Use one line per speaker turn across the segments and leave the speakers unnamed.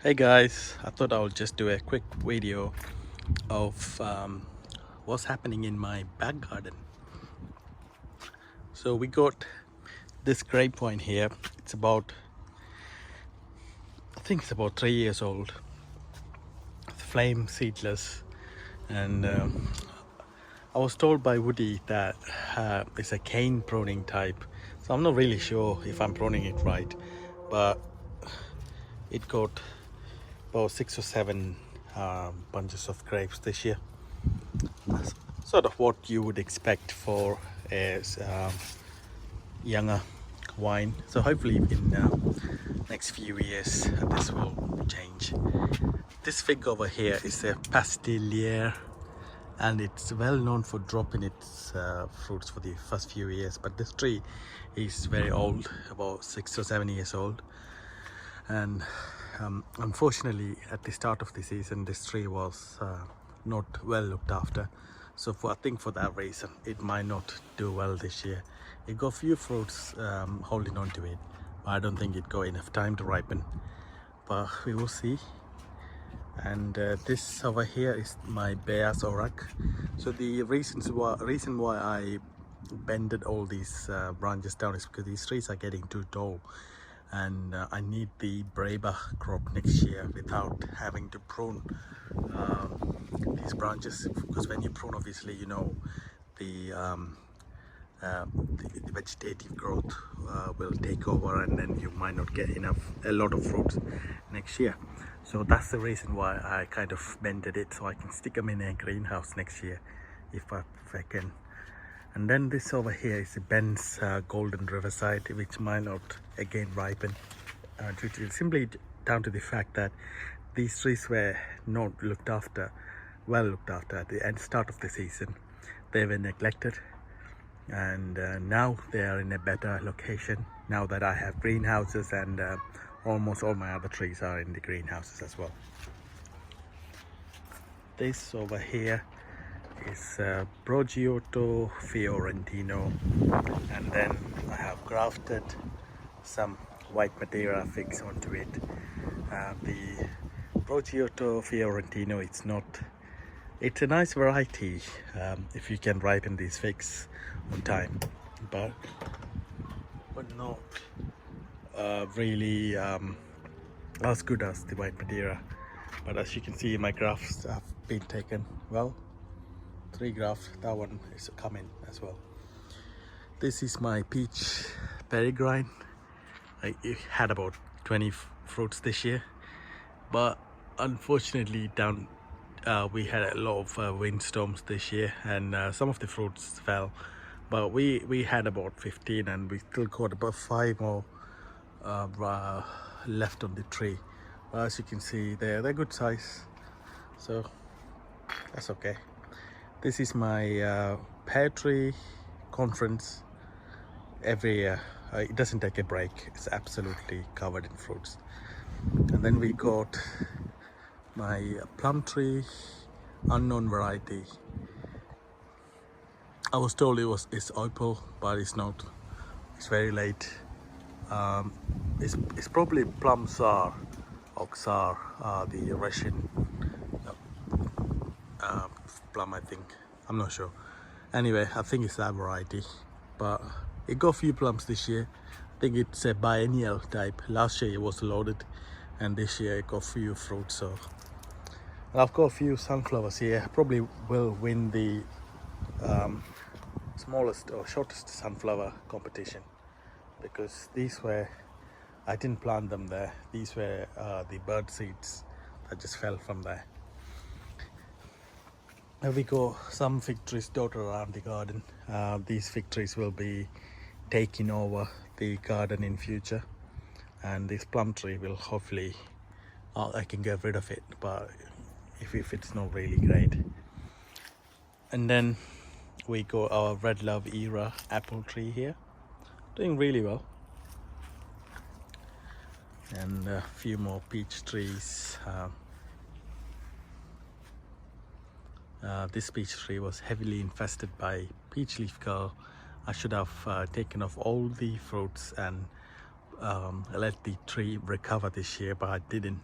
Hey guys, I thought I would just do a quick video of what's happening in my back garden. So we got this grape vine here. It's about, I think it's about 3 years old. It's flame seedless, and I was told by Woody that it's a cane pruning type. So I'm not really sure if I'm pruning it right, but it got about 6 or 7 bunches of grapes this year. Sort of what you would expect for a younger wine. So hopefully in next few years this will change. This fig over here is a pastillier, and it's well known for dropping its fruits for the first few years, but this tree is very old, about 6 or 7 years old, and unfortunately at the start of the season this tree was not well looked after. So I think for that reason it might not do well this year. It got few fruits holding on to it, but I don't think it got enough time to ripen, but we will see. And this over here is my Beas Orak. So the reason why I bended all these branches down is because these trees are getting too tall, and I need the Breba crop next year without having to prune these branches, because when you prune, obviously you know the the vegetative growth will take over, and then you might not get a lot of fruits next year. So that's the reason why I kind of bended it, so I can stick them in a greenhouse next year if I can. And then this over here is a Ben's Golden Riverside, which might not again ripen due to simply down to the fact that these trees were not well looked after at the start of the season. They were neglected, and now they are in a better location now that I have greenhouses, and almost all my other trees are in the greenhouses as well. This over here is Progiotto Fiorentino, and then I have grafted some white Madeira figs onto it. The Progiotto Fiorentino, it's a nice variety if you can ripen these figs on time, but not really as good as the white Madeira. But as you can see, my grafts have been taken well. 3 grafts, that one is coming as well. This is my peach peregrine. I had about 20 fruits this year, but unfortunately we had a lot of windstorms this year, and some of the fruits fell, but we had about 15, and we still got about 5 more left on the tree. But as you can see, they're good size, so that's okay. This is my pear tree conference every year. It doesn't take a break. It's absolutely covered in fruits. And then we got my plum tree, unknown variety. I was told it's opal, but it's not. It's very late. It's probably plum Tsar or Czar, the Russian plum, I think. I'm not sure. Anyway, I think it's that variety, but it got a few plums this year. I think it's a biennial type. Last year it was loaded, and this year it got a few fruits. So, and I've got a few sunflowers here. Probably will win the smallest or shortest sunflower competition, because I didn't plant them there. These were the bird seeds that just fell from there. Now we got some fig trees dotted around the garden. These fig trees will be taking over the garden in future, and this plum tree will hopefully I can get rid of it, but if it's not really great. And then we got our Red Love era apple tree here, doing really well, and a few more peach trees. This peach tree was heavily infested by peach leaf curl. I should have taken off all the fruits and let the tree recover this year, but I didn't.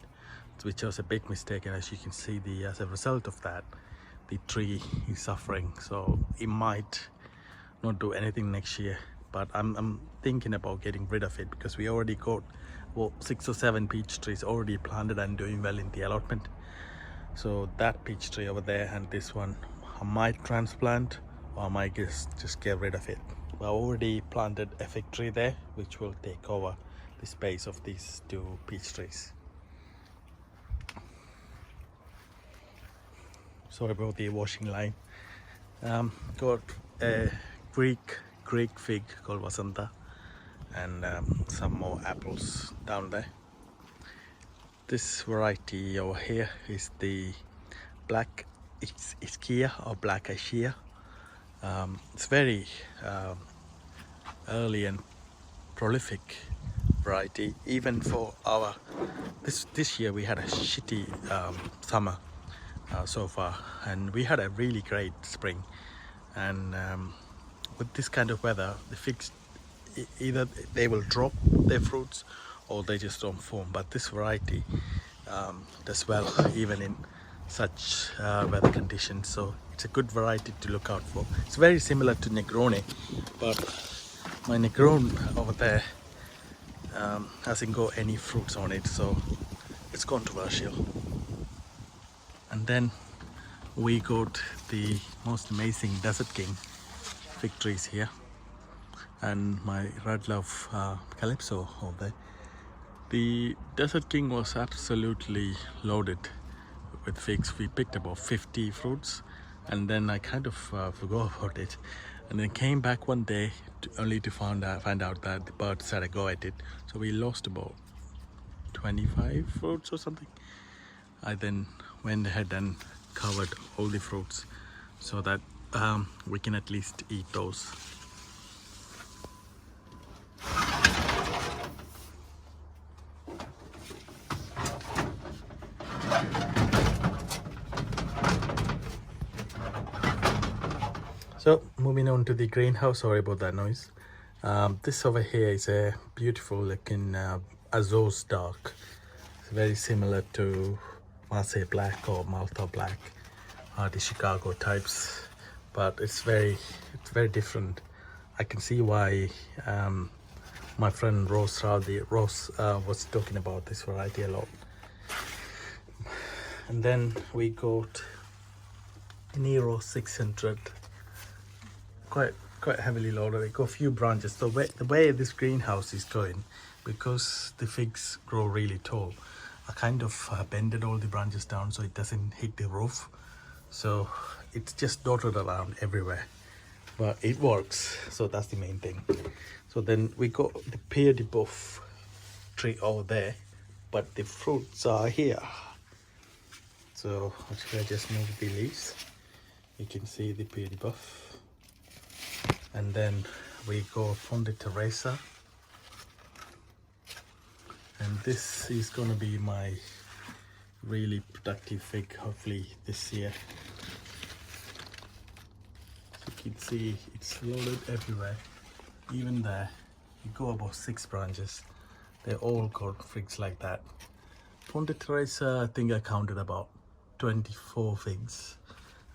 which was a big mistake, and as you can see, as a result of that, the tree is suffering. So it might not do anything next year, but I'm thinking about getting rid of it, because we already got 6 or 7 peach trees already planted and doing well in the allotment. So that peach tree over there and this one I might transplant, or I might just get rid of it. I already planted a fig tree there, which will take over the space of these 2 peach trees. Sorry about the washing line. Got a Greek fig called Vasanta, and some more apples down there. This variety over here is the black Ischia or black Acacia. It's very early and prolific variety. Even for our this year, we had a shitty summer so far, and we had a really great spring. And with this kind of weather, the figs either they will drop their fruits or they just don't form. But this variety does well even in such weather conditions, so it's a good variety to look out for. It's very similar to Negroni, but my Negroni over there hasn't got any fruits on it, so it's controversial. And then we got the most amazing Desert King fig trees here, and my Red Love Calypso over there. The Desert King was absolutely loaded with figs. We picked about 50 fruits, and then I kind of forgot about it, and then came back one day only to find out that the birds had a go at it. So we lost about 25 fruits or something. I then went ahead and covered all the fruits so that we can at least eat those. So moving on to the greenhouse, sorry about that noise. This over here is a beautiful looking Azores dark. It's very similar to Marseille black or Malta black, the Chicago types, but it's very different. I can see why my friend Rose was talking about this variety a lot. And then we got Nero 600. Quite heavily loaded. We got a few branches. The way this greenhouse is going, because the figs grow really tall, I kind of bended all the branches down so it doesn't hit the roof. So it's just dotted around everywhere, but it works. So that's the main thing. So then we got the Pierre de Boeuf tree over there, but the fruits are here. So actually I just moved the leaves. You can see the Pierre de Boeuf. And then we go Fond de Teresa, and this is going to be my really productive fig, hopefully this year. So you can see it's loaded everywhere, even there. You go about 6 branches, they all got figs like that. Fond de Teresa, I think I counted about 24 figs,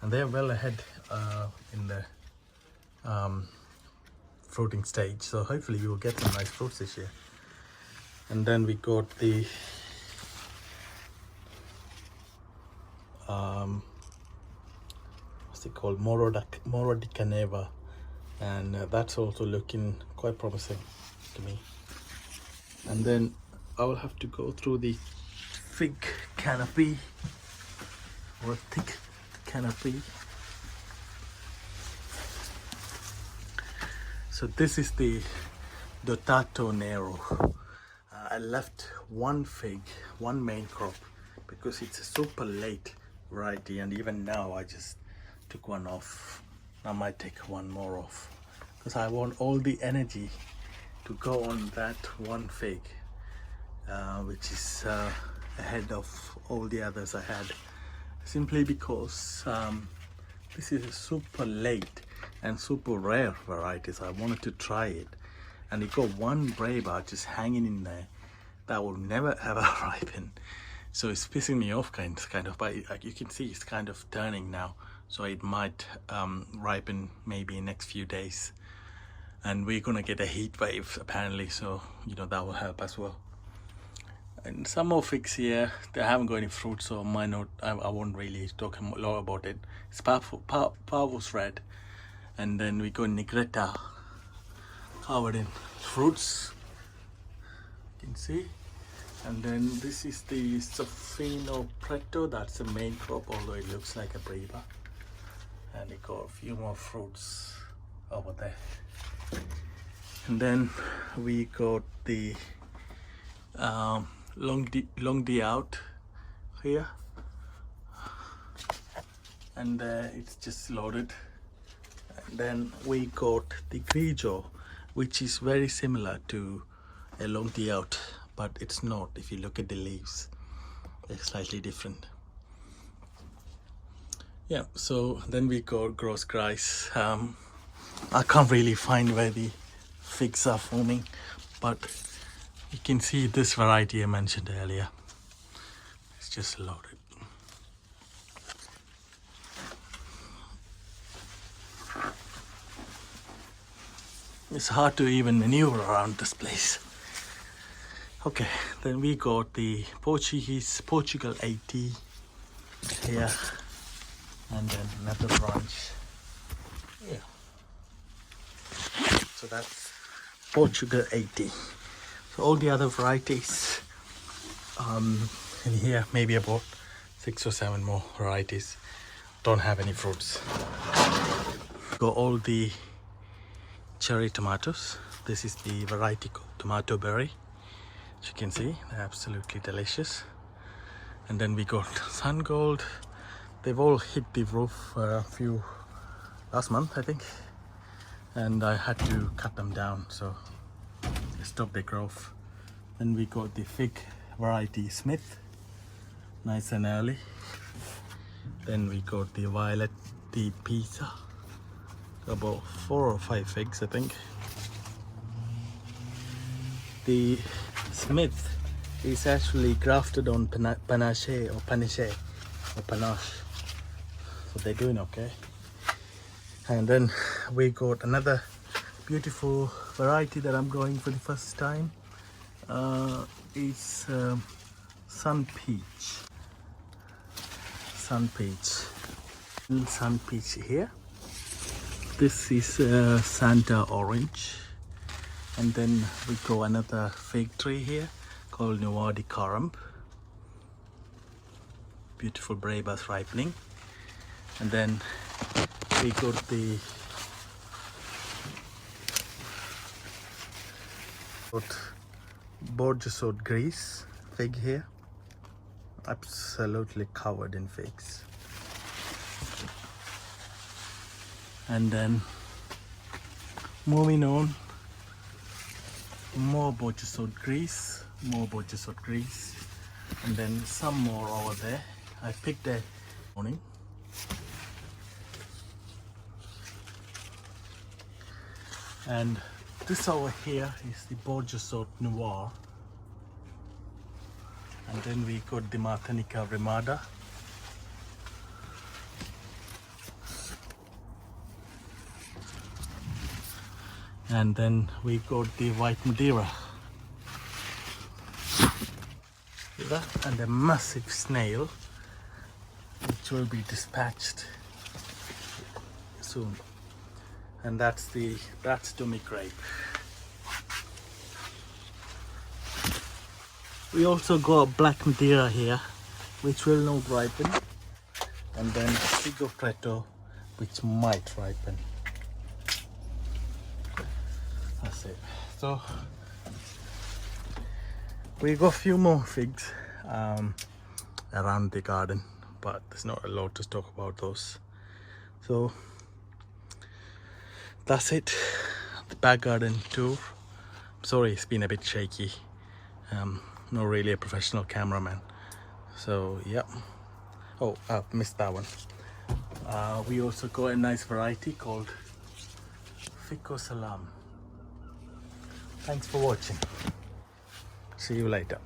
and they're well ahead in the fruiting stage, so hopefully we will get some nice fruits this year. And then we got the what's it called, Moro di Caneva, and that's also looking quite promising to me. And then I will have to go through the fig canopy, or thick canopy. So this is the Dotato Nero. I left one fig, one main crop, because it's a super late variety, and even now I just took one off. I might take one more off, because I want all the energy to go on that one fig, which is ahead of all the others I had, simply because this is a super late and super rare variety, so I wanted to try it. And it got one Brava just hanging in there that will never ever ripen. so it's pissing me off kind of, but like you can see it's kind of turning now, so it might ripen maybe in next few days, and we're gonna get a heat wave apparently, so you know that will help as well. And some more figs here, they haven't got any fruit, so I won't really talk a lot about it. It's Parvus red, and then we got Negretta covered in fruits, you can see. And then this is the Sofino Preto, that's the main crop, although it looks like a Breva. And it got a few more fruits over there. And then we got the long D out here, and it's just loaded. And then we got the Grigio, which is very similar to a long D out, but it's not. If you look at the leaves, they're slightly different. Yeah, so then we got Gross Grice. I can't really find where the figs are forming, but you can see this variety I mentioned earlier. It's just loaded. It's hard to even maneuver around this place. Okay, then we got the Portuguese Portugal 80 here, and then another branch here. So that's Portugal 80. So all the other varieties in here, maybe about 6 or 7 more varieties, don't have any fruits. Got all the cherry tomatoes. This is the variety called Tomato Berry. As you can see, they're absolutely delicious. And then we got Sun Gold. They've all hit the roof last month, I think, and I had to cut them down, so stop the growth. Then we got the fig variety Smith, nice and early. Then we got the Violet the Pizza, about 4 or 5 figs I think. The Smith is actually grafted on panache, so they're doing okay. And then we got another beautiful variety that I'm growing for the first time. It's Sun Peach. Sun Peach here. This is Santa Orange. And then we got another fig tree here called Noir de Carême. Beautiful Brevas ripening. And then we got the Borgesot Grease fig here, absolutely covered in figs. And then moving on, more Borgesot Grease, and then some more over there. I picked a morning. And this over here is the Borgesot Noir. And then we got the Martinica Remada. And then we got the White Madeira. And a massive snail, which will be dispatched soon. And that's Dumi grape. We also got Black Madeira here, which will not ripen, and then Figo Preto, which might ripen. That's it. So we got a few more figs around the garden, but there's not a lot to talk about those. So that's it, the back garden tour. Sorry, it's been a bit shaky. Not really a professional cameraman, so yeah. Oh, missed that one. We also got a nice variety called Fico Salam. Thanks for watching. See you later.